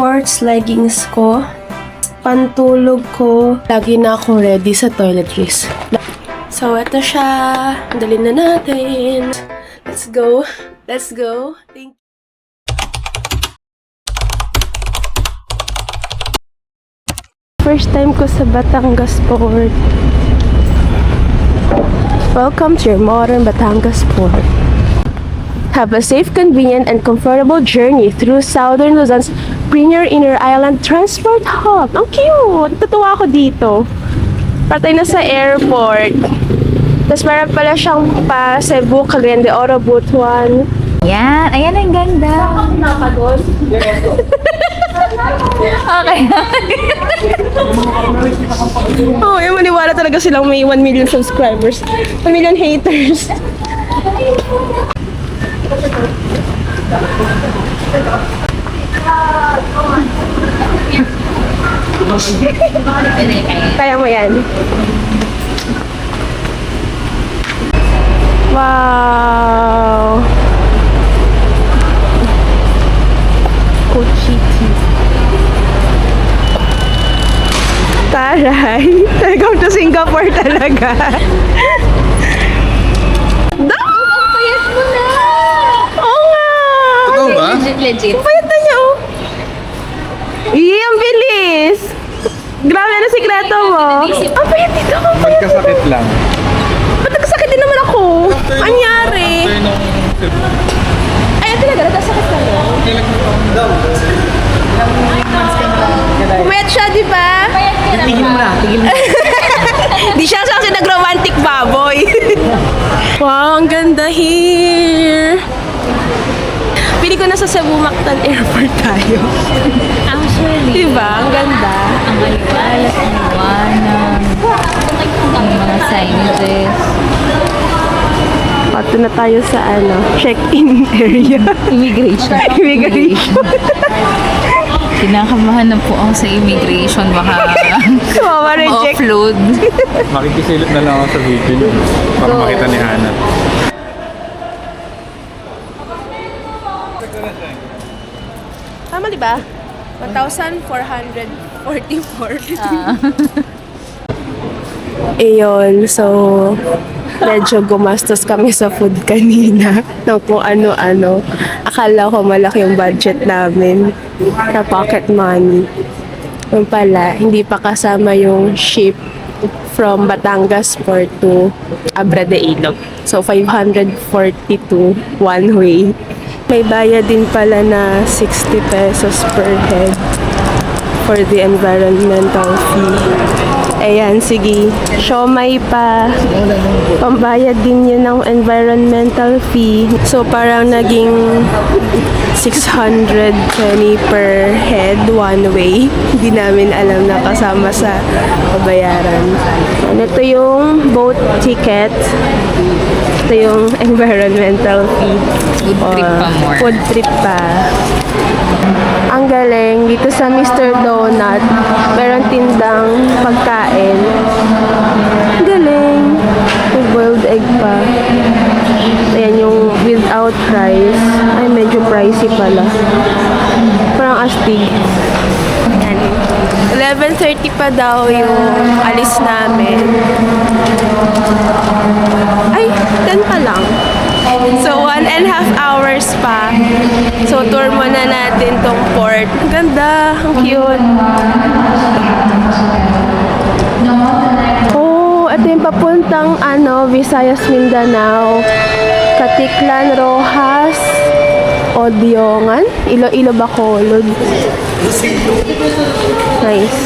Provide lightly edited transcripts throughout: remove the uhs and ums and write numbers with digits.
shorts, leggings ko, pantulog ko. Lagi na akong ready sa toiletries. So, ito siya. Dalhin na natin. Let's go. Let's go. Thank you. First time ko sa Batangas Port. Welcome to your modern Batangas Port. Have a safe, convenient, and comfortable journey through Southern Luzon's premier inner island transport hub. Ang cute! Natutuwa ako dito. Patay na sa airport. Tapos meron pala siyang pa Cebu, Cagayan de Oro, Butuan. Yan. Ayan ang ganda. Nakapagod. Okay. Oh, yung maniwala talaga silang may 1 million subscribers. 1 million haters. Kaya mo yan. Wow. Cochiti. Taray. Welcome to Singapore talaga. Payat mo na. Oo nga. Totoo ba? Legit. Payat na niya, oh. Ang bilis. Grabe na sikreto mo. Ang payat dito. Ang payat. Magkasakit lang. Ba't nagkasakit din naman ako? Anyari? Ay, talaga, nagkasakit ka mo. Pumayat siya, di ba? Tigil mo na. Di siya kasi nag-romantic baboy. Wow, ang ganda here. Pili ko na sa Cebu Mactan Airport tayo. Actually, Diba? Ang ganda. ang aliwalas, ang liwanag, ang mga signages. Pato na tayo sa check-in area. Immigration. Immigration. Kinakamahan na po ako sa immigration. Baka Reject. ma-offload. Makikisilip na lang ako sa video niyo para makita ni Hana. Tama, di ba? 1,444. Ayun, so medyo gumastos kami sa food kanina ng kung ano-ano. Akala ko malaki yung budget namin na pocket money. Yung pala, hindi pa kasama yung ship from Batangas Port to Abra de Ilog. So, 542 one way. May bayad din pala na 60 pesos per head for the environmental fee. Ayan, sige. Siomay pa. Pambayad din yun ng environmental fee. So, parang naging 620 per head one way. Hindi namin alam na kasama sa kabayaran. And ito yung boat ticket. Ito yung environmental fee. Food trip pa more. Food trip pa. Ang galing. Dito sa Mr. Donut, meron tindang pagkain. Ang galing. May boiled egg pa. Ayan yung without rice. Ay, medyo pricey pala. Parang astig. Ayan. 11:30 pa daw yung alis namin. Ay, 10 pa lang. So, 1.5 hours pa. So, tour muna natin tong port. Ang ganda. Ang cute. Oh, ito yung papuntang Visayas, Mindanao. Katiklan, Rojas, Odiongan, Iloilo, Bacolod. Nice.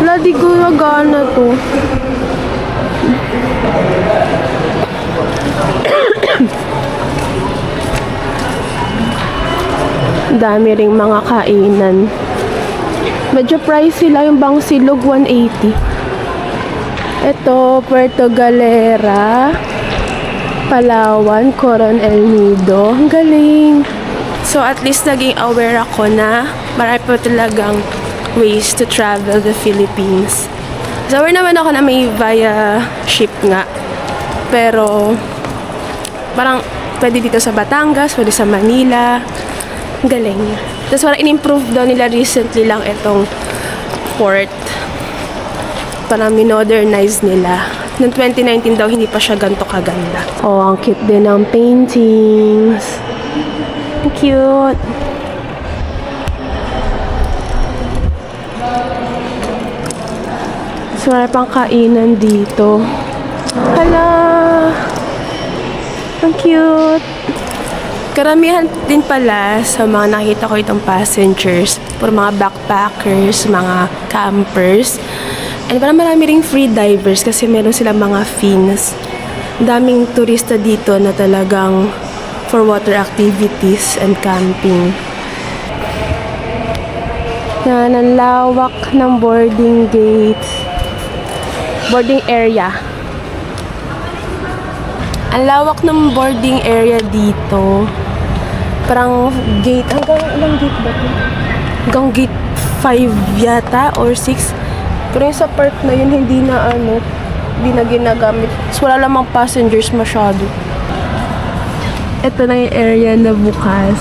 Wala, di ko nagana to. Dami ring mga kainan. Medyo pricey lang yung Bangsilog, 180. Ito, Puerto Galera, Palawan, Coronel Nido. Ang galing. So, at least naging aware ako na marami pa talagang ways to travel the Philippines. So, aware naman ako na may via ship nga. Pero, parang pwede dito sa Batangas, pwede sa Manila. Galing. Tapos parang in-improve daw nila recently lang itong port. Parang minodernize nila. Noong 2019 daw, hindi pa siya ganito kaganda. Oh, ang cute din ng paintings. Ang cute. So, marami pang kainan dito. Hala! Ang cute! Karamihan din pala sa mga nakita ko itong passengers, puro mga backpackers, mga campers. And parang marami ring free divers kasi meron silang mga fins. Daming turista dito na talagang for water activities and camping. Yan, ang lawak ng boarding gates. Boarding area. Ang lawak ng boarding area dito. Parang gate, hanggang ilang gate ba ito? Hanggang gate 5 yata or 6. Pero yung sa park na yun, hindi na ginagamit. So, wala lamang passengers masyado. Ito na yung area na bukas.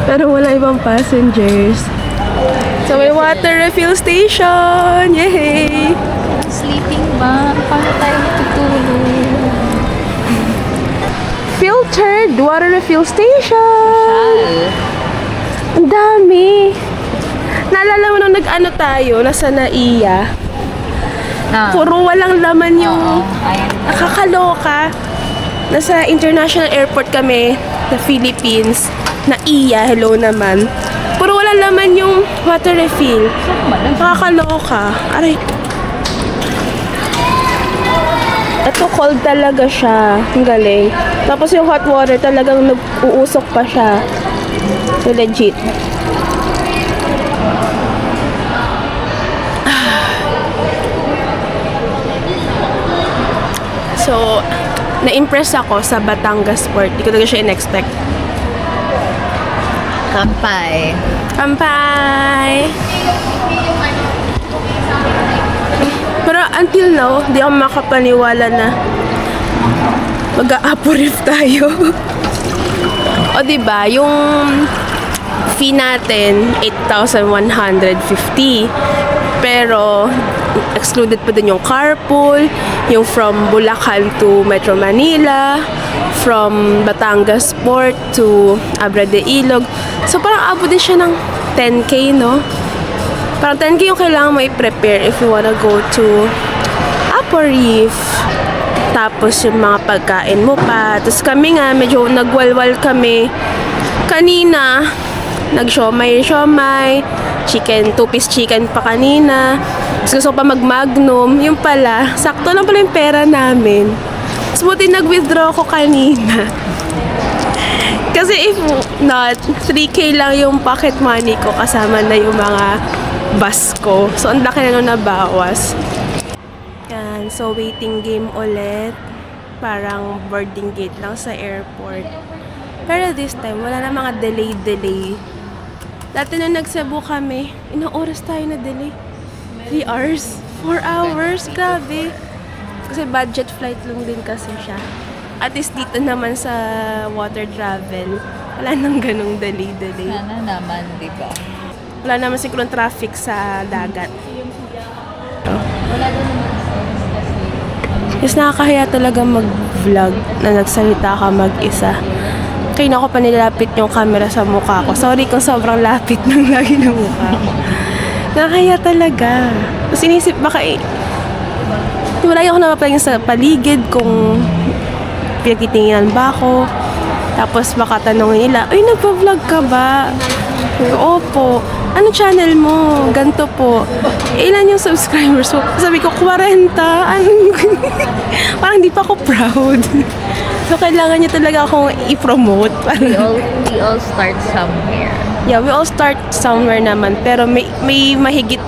Pero wala ibang passengers. So, may water refill station! Yay! Sleeping ba? Paano tayo matutulog? Filtered water refill station! Sal. Ang dami! Naalala mo nung nag-ano tayo, nasa Naiya? Puro walang laman yung Ayan. nakakaloka. Nasa international airport kami sa Philippines. Naiya, hello naman. Puro walang laman yung water refill. Nakakaloka. Aray. Ito cold talaga siya. Ang galing. Tapos yung hot water talagang nag-uusok pa siya. So legit. So, na-impress ako sa Batangas Port. Hindi ko talaga siya in-expect. Kampay. Kampay! Pero until now, di ako makapaniwala na mag-a-aporif tayo. O diba, yung fee natin, 8,150. Pero, excluded pa din yung carpool, yung from Bulacan to Metro Manila, from Batangas Port to Abra de Ilog. So, parang abot din siya ng 10K, no? Parang 10K yung kailangan mo i-prepare if you wanna go to Apo Reef. Tapos yung mga pagkain mo pa. Tapos kami nga, medyo nagwalwal kami. Kanina, nag-siomay, chicken, 2-piece chicken pa kanina. Tapos gusto ko pa mag-magnum. Yung pala, sakto lang pala yung pera namin. Tapos buti nag-withdraw ko kanina. Kasi if not, 3K lang yung pocket money ko kasama na yung mga bus ko. So, ang laki na nung nabawas. Yan. So, waiting game ulit. Parang boarding gate lang sa airport. Pero this time, wala na mga delay. Dati nung nag-Cebu kami, ilang oras tayo na delay? 3 hours? 4 hours? Grabe. Kasi budget flight lang din kasi siya. At least dito naman sa water travel, wala nang ganong delay. Sana naman, di ba? Wala naman siguro traffic sa dagat. Wala doon naman Yes, nakakahiya talaga mag-vlog na nagsalita ka mag-isa. Kaya na ako pa nilalapit yung camera sa mukha ko. Sorry kung sobrang lapit ng lagi ng mukha ko. Nakakahiya talaga. Tapos inisip baka wala ako napapaligid sa paligid kung pinagtitinginan ba ako. Tapos baka tanongin nila, ay, nagpa-vlog ka ba? Opo. Ano channel mo? Ganto po. Ilan yung subscribers mo? Sabi ko, 40. Parang di pa ako proud. So, kailangan niya talaga akong i-promote. we all start somewhere. Yeah, we all start somewhere naman. Pero may mahigit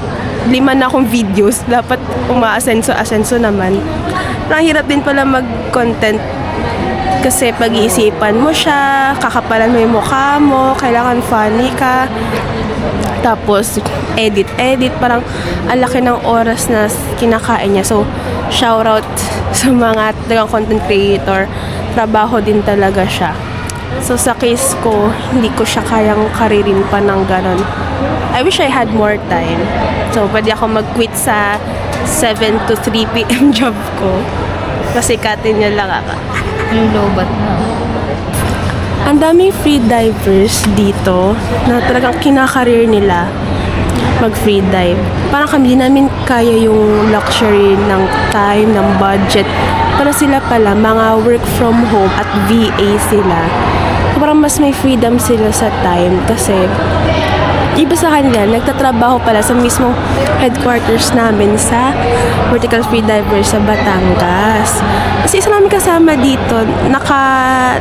5 na akong videos. Dapat umaasenso naman. Parang hirap din pala mag-content. Kasi pag-iisipan mo siya, kakapalan mo yung mukha mo, kailangan funny ka. Tapos, edit. Parang ang laki ng oras na kinakain niya. So, shoutout sa mga talagang content creator. Trabaho din talaga siya. So sa case ko, hindi ko siya kayang karirin pa ng ganon. I wish I had more time. So pwede ako mag-quit sa 7 to 3 p.m. job ko. Kasi katin niya lang ako. Lulobat na. Ang daming free divers dito na talagang kinakareer nila mag-free dive. Parang kami, di namin kaya yung luxury ng time, ng budget. Pero sila pala, mga work from home at VA sila. So, parang mas may freedom sila sa time kasi iba sa kanila, nagtatrabaho pala sa mismong headquarters namin sa Vertical Freediver sa Batangas. Kasi isa namin kasama dito,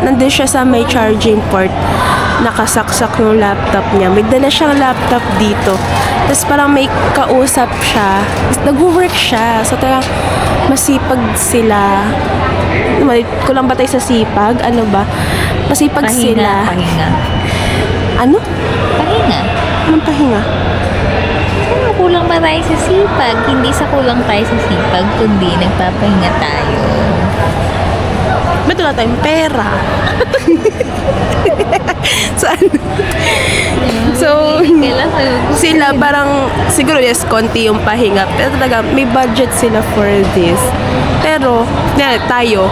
nandun siya sa may charging port, nakasaksak yung laptop niya. May dala siyang laptop dito. Tapos parang may kausap siya. Nag-work siya. So talagang masipag sila. Kulang ba tayo sa sipag? Ano ba? Masipag sila. Pahinga. Ano? Pahinga. Anong pahinga? Ano, kulang ba tayo sa sipag? Hindi sa kulang tayo sa sipag, kundi nagpapahinga tayo. Ba't wala tayong pera? So, ano? So, Kailan sila parang, siguro yes, konti yung pahinga. Pero talaga, may budget sila for this. Pero, yan, tayo,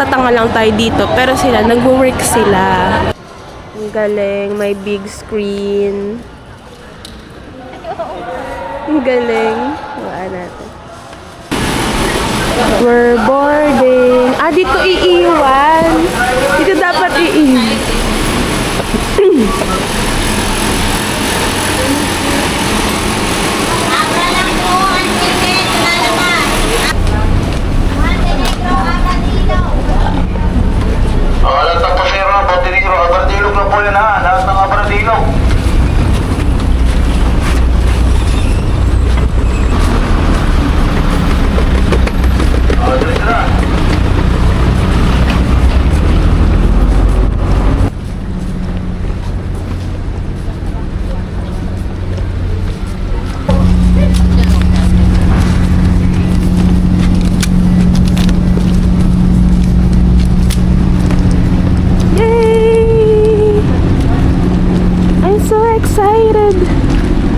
tatanga lang tayo dito. Pero sila, nag-work sila. Ang galing, may big screen. Ang galing. Wala natin. We're boarding. Ah, dito iiwan. Dito dapat iiwan. Lahat ng pasero ng Montenegro, Abardilog lang po yan ha. Lahat ng Abardilog. Dali na. Yay! I'm so excited.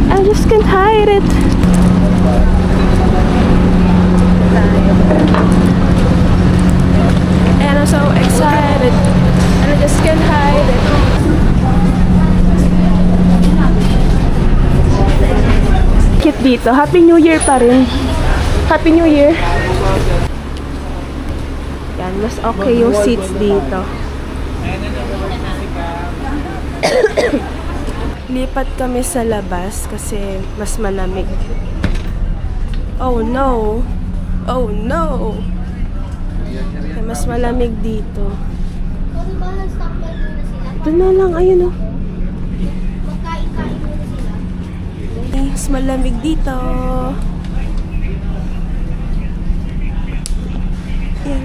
I just can't hide it. And I'm so excited. And I just can't hide it. Cute dito. Happy New Year pa rin. Happy New Year. Yan, mas okay yung seats dito. Lipat kami sa labas kasi mas malamig. Oh no! Oh no! Kaya mas malamig dito. Doon na lang, ayun oh. Mas malamig dito. Yan.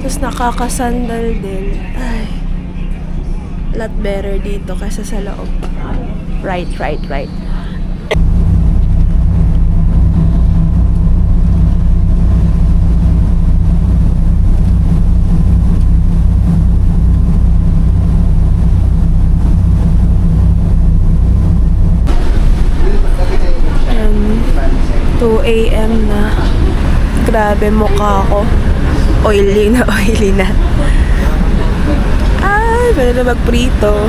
Tapos nakakasandal din. Ay. Lot better dito kaysa sa loob. Right. Ayan, 2 a.m. na. Grabe mukha ko. Oily na. Ay, pwede na magprito.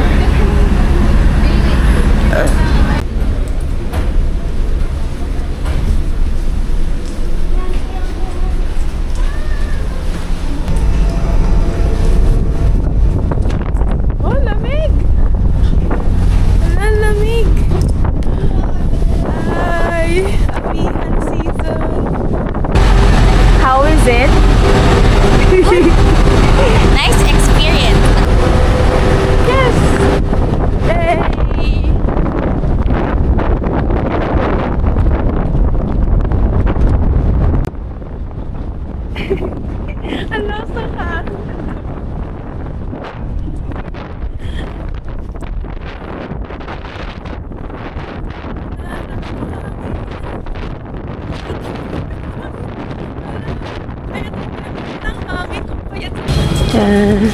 Oh, lamig! Ang lamig! Ay, apihan season. How is it? Nice experience. Yes! Yay! Ang lasa ka! Yan.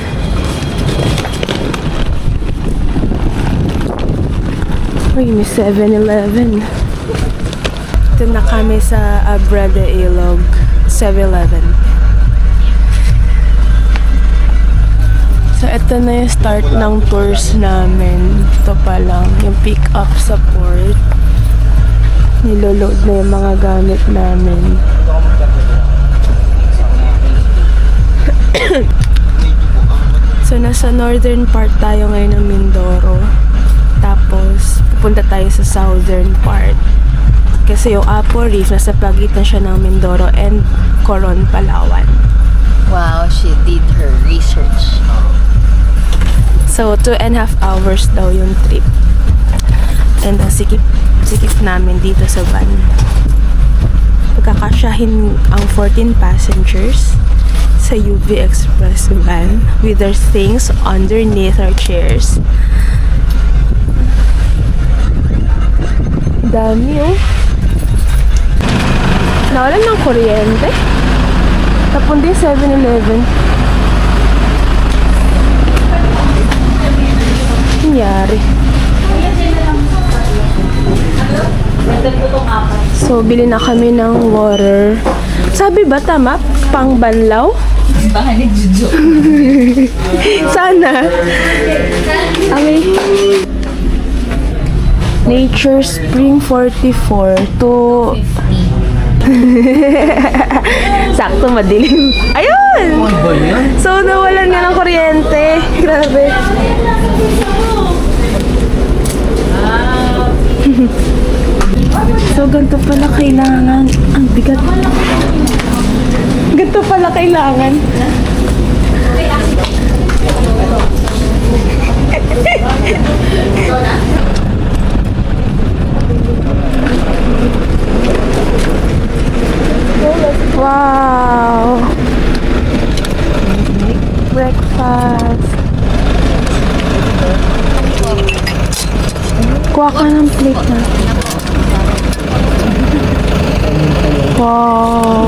Uy, may 7-Eleven. Ito na kami sa Abrada Ilog 7-Eleven. So, ito na yung start ng tours namin. Ito pa lang, yung pick up sa port. Niloload na yung mga gamit namin. So, nasa northern part tayo ngayon ng Mindoro. Tapos, pupunta tayo sa southern part. Kasi yung Apo Reef, nasa pagitan siya ng Mindoro and Coron, Palawan. Wow, she did her research. So, 2.5 hours daw yung trip. And sikip namin dito sa van. Pagkakasyahin ang 14 passengers sa UV Express van with their things underneath our chairs. Dami oh. Nawalan ng kuryente. Napundi 7-Eleven. Nangyari. So, bili na kami ng water. Sabi ba tama? Pang banlaw? Baka ni Juju. Sana. Okay. Nature Spring 44 to... Sakto, madilim. Ayun! So, nawalan nga ng kuryente. Grabe. So, ganito pala kailangan. Ang bigat. Ganito pala kailangan. Wow! Breakfast. Kuha ka ng plate na. Wow!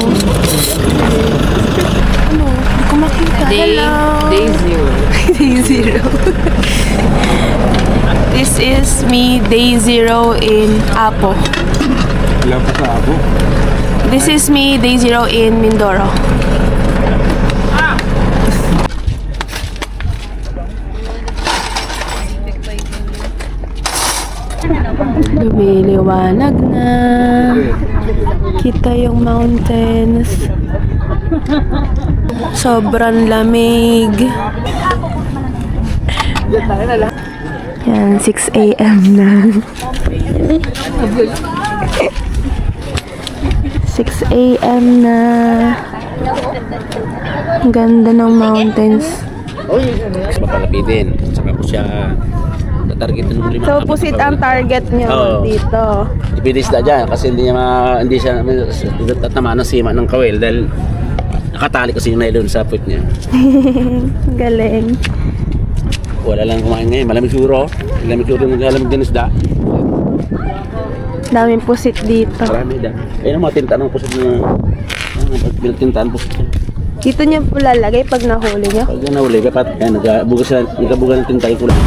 Ano? Hindi ko makita. Hello! Day zero. Day zero. This is me, day zero in Apo. Wala pa sa abo. This is me, day zero in Mindoro. Lumiliwanag na. Kita yung mountains. Sobrang lamig. Yan, 6 a.m. na. 6 a.m. na. Ang ganda ng mountains. Mas mapalapitin. Saka po siya tatargetin ng 5. So, pusit ang target nyo Oo. dito. Dipindi sila dyan kasi hindi siya tatamaan ng sima ng kawel dahil nakatali kasi yung nylon sa puwit niya. Galing. Wala lang kumain ngayon. Malamig siguro. Malamig siguro naghalamig din isda. Daming pusit dito. Marami da. Ayun ang mga tintaan ng pusit na pinagtintaan pusit. Dito nyo po lalagay pag nahuli nyo. Pag nahuli, dapat nagkabuga ng tinta yung kulang.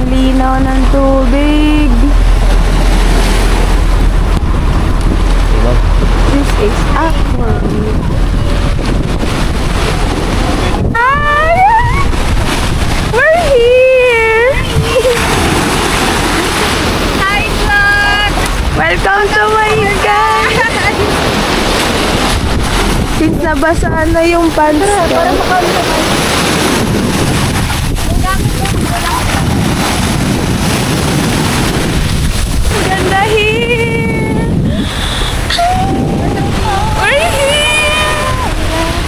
Linaw ng tubig. This is Aqua. We're here! Hi, vlog! Welcome to my guys! Since nabasaan na yung pants ko. Ganda here! We're here!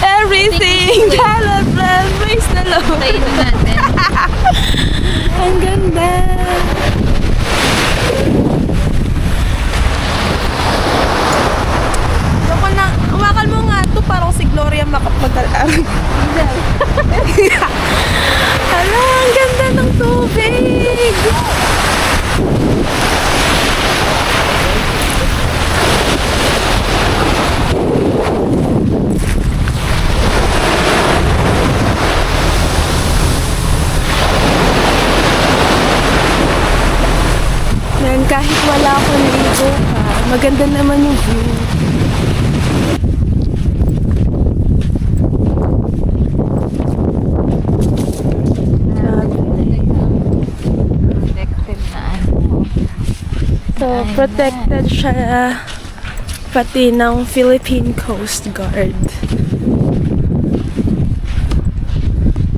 Everything! God bless! Praise the Lord! Tayo na natin. Ang ganda! kahit wala akong ligo pa, maganda naman yung view. Protected na ano. So, protected siya pati ng Philippine Coast Guard.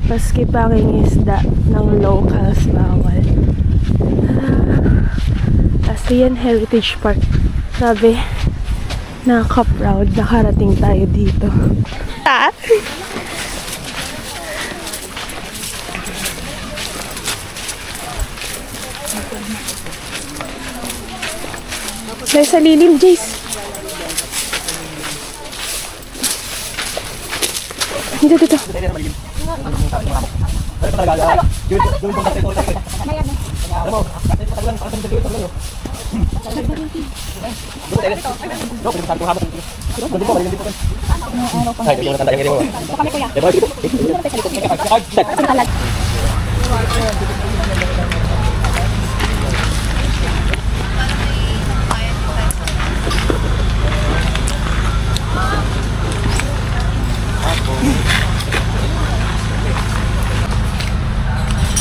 Paski panging isda ng locals bawal. ASEAN Heritage Park. Sabi, nakaka-proud nakarating tayo dito. May sa lilim, Jace. Dito.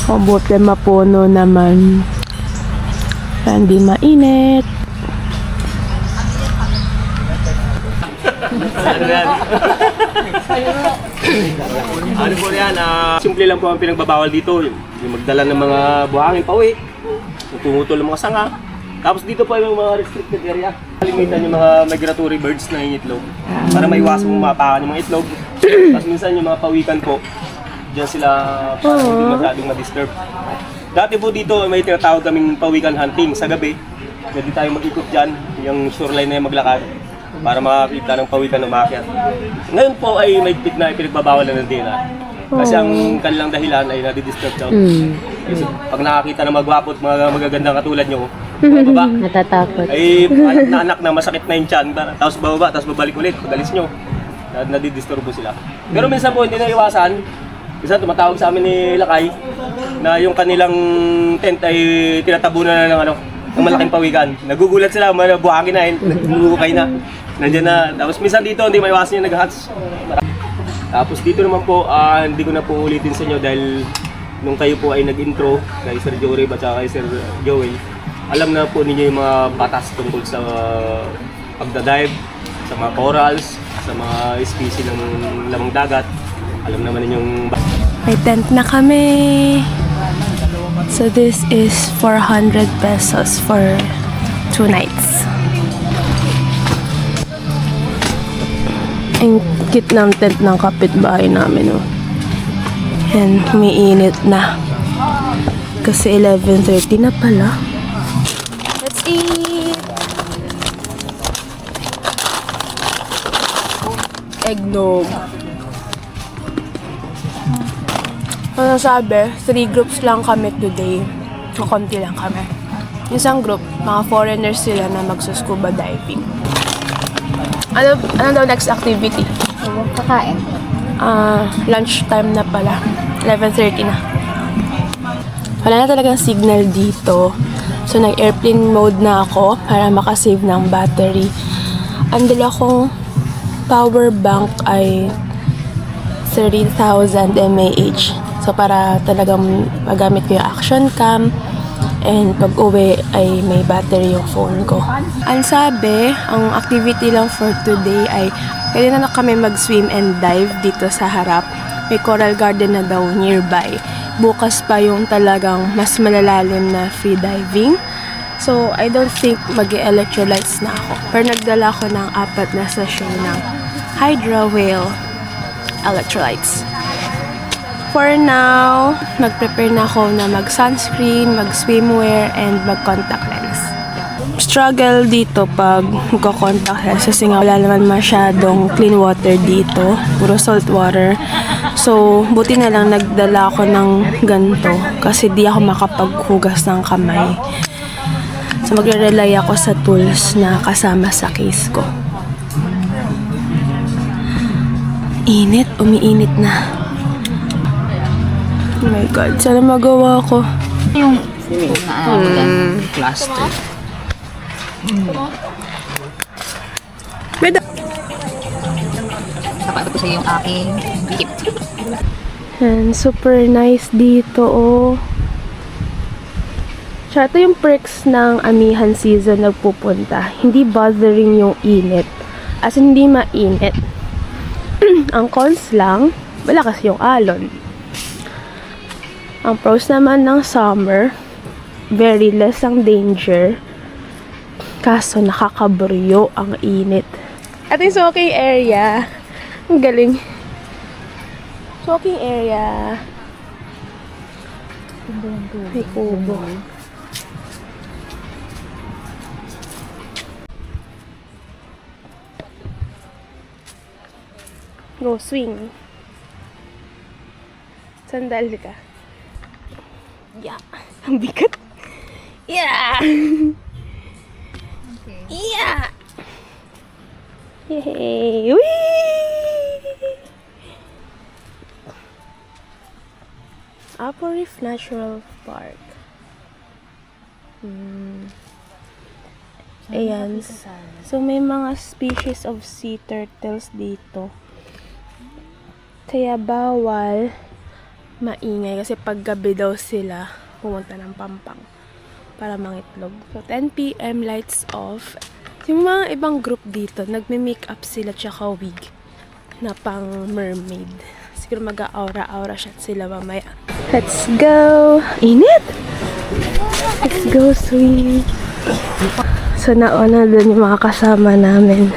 Mabuti mapuno naman. Hindi mainit. Ano po yan, simple lang po ang pinagbabawal dito. Yung magdala ng mga buhangin pauwi, yung tumutol ng mga sanga. Tapos dito po yung mga restricted area. Limitan yung mga migratory birds na itlog para maiwasan mong mapakan yung mga itlog. Tapos minsan yung mga pawikan po, diyan sila para hindi masyadong ma-disturb. Dati po dito may tinatawag kaming pawikan hunting sa gabi. Pwede tayo mag-ikot dyan, yung shoreline na yung maglakad para makakita ng pawikan ng umakyat. Ngayon po ay may tig na ipinagbabawal na ng DNR. Kasi ang kanilang dahilan ay nadidisturb daw. Kasi pag nakakita ng magwapo at mga magagandang katulad nyo, bababa, Natatakot. ay anak na masakit na yung tiyan, tapos bababa, tapos babalik ulit, pag alis nyo, nadidisturbo sila. Pero minsan po hindi na iwasan. Minsan tumatawag sa amin ni Lakay na yung kanilang tent ay tinatabunan na ng malaking pawikan. Nagugulat sila, buhangin na yun, nagugukay na. Nandiyan na. Tapos minsan dito hindi maiwasan yung nag-hats. Tapos dito naman po, hindi ko na po ulitin sa inyo dahil nung kayo po ay nag-intro kay Sir Jory at kay Sir Joel, alam na po ninyo yung mga batas tungkol sa pagdadive, sa mga corals, sa mga species ng lamang dagat. Alam naman ninyong May tent na kami. So this is 400 pesos for 2 nights. Ang cute ng tent ng kapitbahay namin. Oh. And umiinit na. Kasi 11:30 na pala. Let's eat! Eggnog. Ano sabi, 3 groups lang kami today. So, konti lang kami. Isang group, mga foreigners sila na magsuscuba diving. Ano daw next activity? Kakain. Lunch time na pala. 11:30 na. Wala na talagang signal dito. So, nag-airplane mode na ako para makasave ng battery. Ang dala kong power bank ay 30,000 mAh. So, para talagang magamit ko yung action cam and pag uwi ay may battery yung phone ko. Ang sabi, ang activity lang for today ay pwede na kami mag-swim and dive dito sa harap. May coral garden na daw nearby. Bukas pa yung talagang mas malalalim na free diving. So, I don't think mag-electrolytes na ako. Pero nagdala ko ng 4 na session ng Hydra Whale electrolytes. For now, mag-prepare na ako na mag-sunscreen, mag-swimwear, and mag-contact lens. Struggle dito pag mag-contact lens kasi nga wala naman masyadong clean water dito. Puro salt water. So, buti na lang nagdala ako ng ganito kasi di ako makapaghugas ng kamay. So, magre-rely ako sa tools na kasama sa case ko. Init, umiinit na. Oh my God, sana magawa ko. Yung plastic. Sapat ko sa yung aking gift. And super nice dito, oh. Siya, ito yung perks ng amihan season nagpupunta. Hindi bothering yung init. As in, hindi mainit. Ang cons lang, malakas yung alon. Ang pros naman ng summer, very less ang danger. Kaso nakakabryo ang init. At yung soaking area, ang galing. Soaking area. May kubo. Go swing. Sandal ka. Yeah. Ang bigat. Yeah. Yeah. Yay. Whee! Upper Reef Natural Park. Ayan. So, may mga species of sea turtles dito. Kaya bawal maingay kasi pag gabi daw sila pumunta ng Pampang para mangitlog. So, 10 PM lights off. Yung mga ibang group dito, nagme-makeup sila tsaka wig na pang mermaid. Siguro mag-aura-aura shot sila mamaya. Let's go! Init! Let's go swing! So, nauna doon yung mga kasama namin.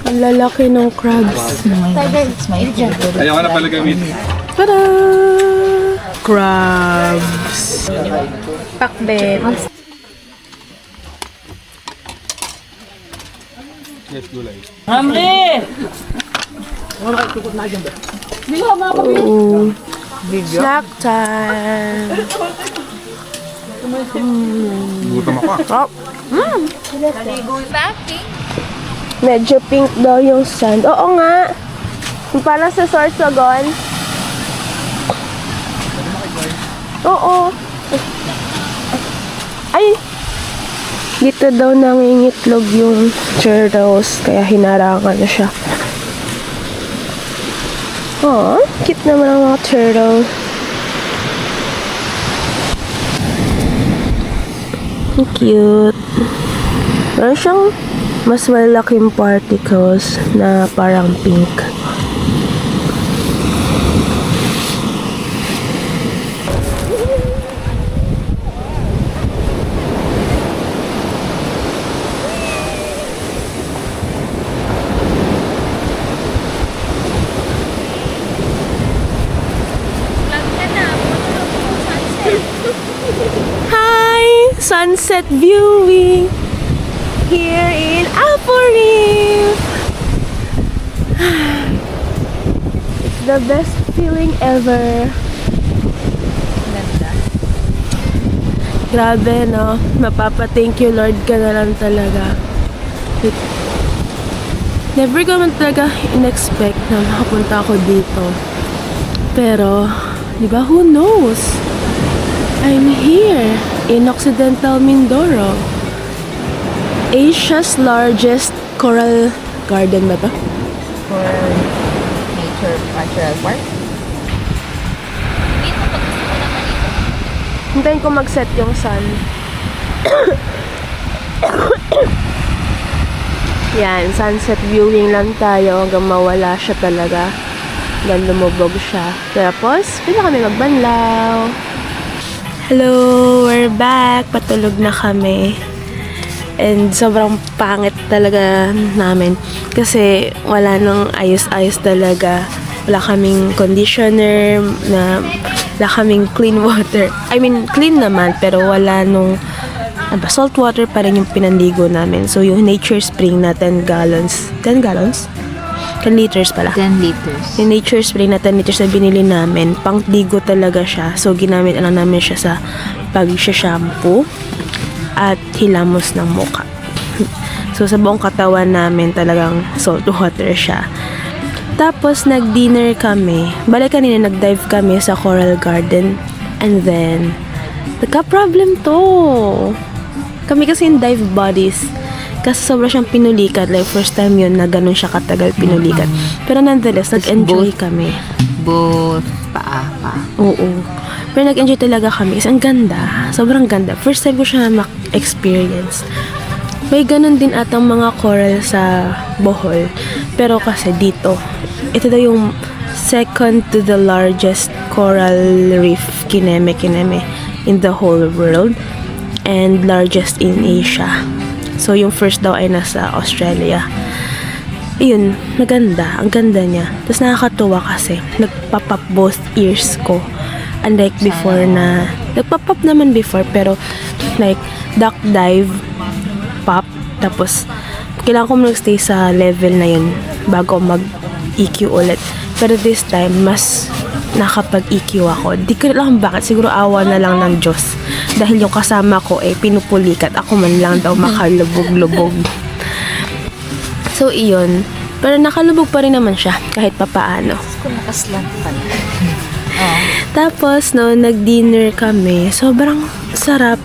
Ang lalaki ng crabs. Ayaw ka na pala gamitin. Tada! Crabs. Pakbet. Yes, gulay. Oh. Snack time. Gutom ako ah. Medyo pink daw yung sand. Oo nga. Yung parang sa Sorsogon. Oo. Ay! Dito daw nangingitlog yung turtles. Kaya hinarangan na siya. Oh, cute naman ang mga turtle. Ang cute. Meron siyang mas malaking particles na parang pink. Hi! Sunset viewing here in Upper Reef. The best feeling ever. Ganda. Grabe, no? Mapapa-thank you, Lord, ka na lang talaga. Never ko man talaga in-expect na makapunta ako dito. Pero, di ba, who knows? I'm here in Occidental Mindoro. Asia's largest coral garden ba to? For Nature Natural Park. Hintayin ko mag-set yung sun. Yan, sunset viewing lang tayo hanggang mawala siya talaga. Hanggang lumubog siya. Tapos, pwede kami magbanlaw. Hello, we're back. Patulog na kami. And sobrang pangit talaga namin. Kasi wala nang ayos-ayos talaga. Wala kaming conditioner, wala kaming clean water. I mean, clean naman, pero wala nung salt water pa rin yung pinandigo namin. So, yung Nature Spring na 10 gallons. 10 gallons? 10 liters pala. 10 liters. Yung Nature Spring na 10 liters na binili namin, pangdigo talaga siya. So, ginamit lang namin siya sa pag-shampoo at hilamos ng mukha. So, sa buong katawan namin talagang salt water siya. Tapos, nag-dinner kami. Bale kanina, nag-dive kami sa Coral Garden. And then, nagka-problem to. Kami kasi yung dive buddies. Kasi sobra siyang pinulikat. Like, first time yun na ganun siya katagal pinulikat. Pero nonetheless, nag-enjoy kami. Both pa. Oo. Pero nag-enjoy talaga kami. Kasi ang ganda. Sobrang ganda. First time ko siya ma-experience. May ganun din atang mga coral sa Bohol. Pero kasi dito, ito daw yung second to the largest coral reef, kineme, in the whole world. And largest in Asia. So, yung first daw ay nasa Australia. Yun, maganda. Ang ganda niya. Tapos nakakatuwa kasi, nagpapap both ears ko. Unlike before na, nagpapap naman before, pero like, duck dive, pop, tapos, kailangan ko mag-stay sa level na yun bago mag-EQ ulit. Pero this time, mas nakapag-EQ ako. Di ko lang bakit. Siguro awa na lang ng Diyos. Dahil yung kasama ko pinupulikat. Ako man lang daw makalubog-lubog. So, iyon. Pero nakalubog pa rin naman siya kahit papaano. Kung nakaslant pa. Tapos, no, nag-dinner kami. Sobrang sarap.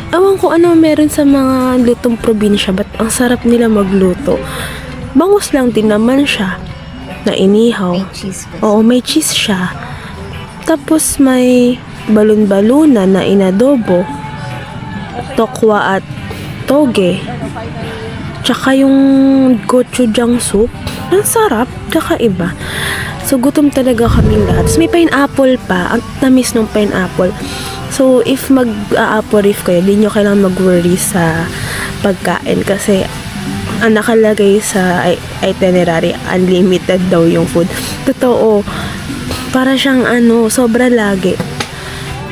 Ewan ko ano meron sa mga lutong probinsya. Ba't ang sarap nila magluto. Bangus lang din naman siya. Na inihaw. May cheese kasi. Oo, may cheese siya. Tapos may balon-balunan na inadobo. Tokwa at toge. Tsaka yung gochujang soup. Ang sarap. Tsaka iba. So, gutom talaga kaming lahat. Tapos may pineapple pa. Ang tamis ng pineapple. So, if mag-a-aperitif kayo, di nyo kailangan mag-worry sa pagkain. Kasi ang nakalagay sa itinerary, unlimited daw yung food. Totoo, para siyang sobra lagi.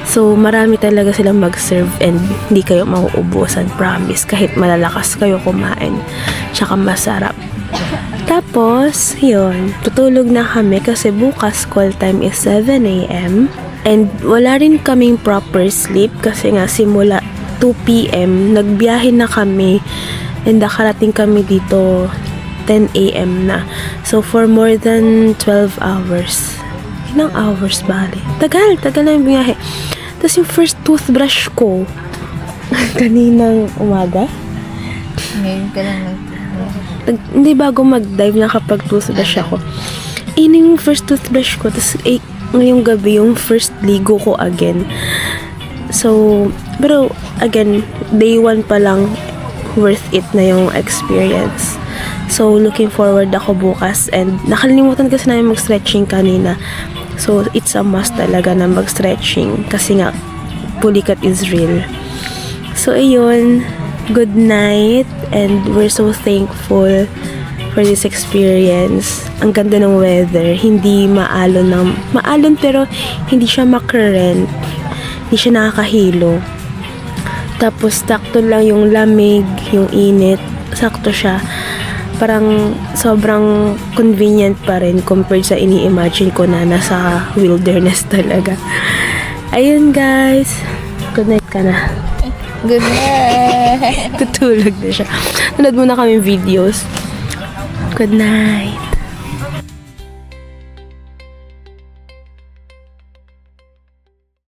So, marami talaga silang mag-serve and hindi kayo mauubusan, promise. Kahit malalakas kayo kumain. Tsaka masarap. Tapos, yun, tutulog na kami kasi bukas call time is 7 a.m. And wala rin kaming proper sleep kasi nga simula 2 p.m. nagbiyahe na kami. And nakarating kami dito 10 a.m. na. So, for more than 12 hours. Ilang hours bali? Tagal na yung biyahe. Tapos yung first toothbrush ko, kaninang umaga. Ngayon ka lang Hindi bago mag-dive na kapag toothbrush ako. Yung first toothbrush ko. Tapos ngayong gabi yung first ligo ko again. So, pero again, day 1 pa lang, worth it na yung experience. So, looking forward ako bukas. And nakalimutan kasi namin mag-stretching kanina. So, it's a must talaga na mag-stretching. Kasi nga, pulikat is real. So, ayun. Good night. And we're so thankful for this experience. Ang ganda ng weather. Hindi maalon pero hindi siya makurent. Hindi siya nakakahilo. Tapos, sakto lang yung lamig, yung init. Sakto siya. parang sobrang convenient pa rin compared sa ini-imagine ko na nasa wilderness talaga. Ayun guys, good night ka na. Good night. Tutulog na siya. Nanood muna kami videos. Good night.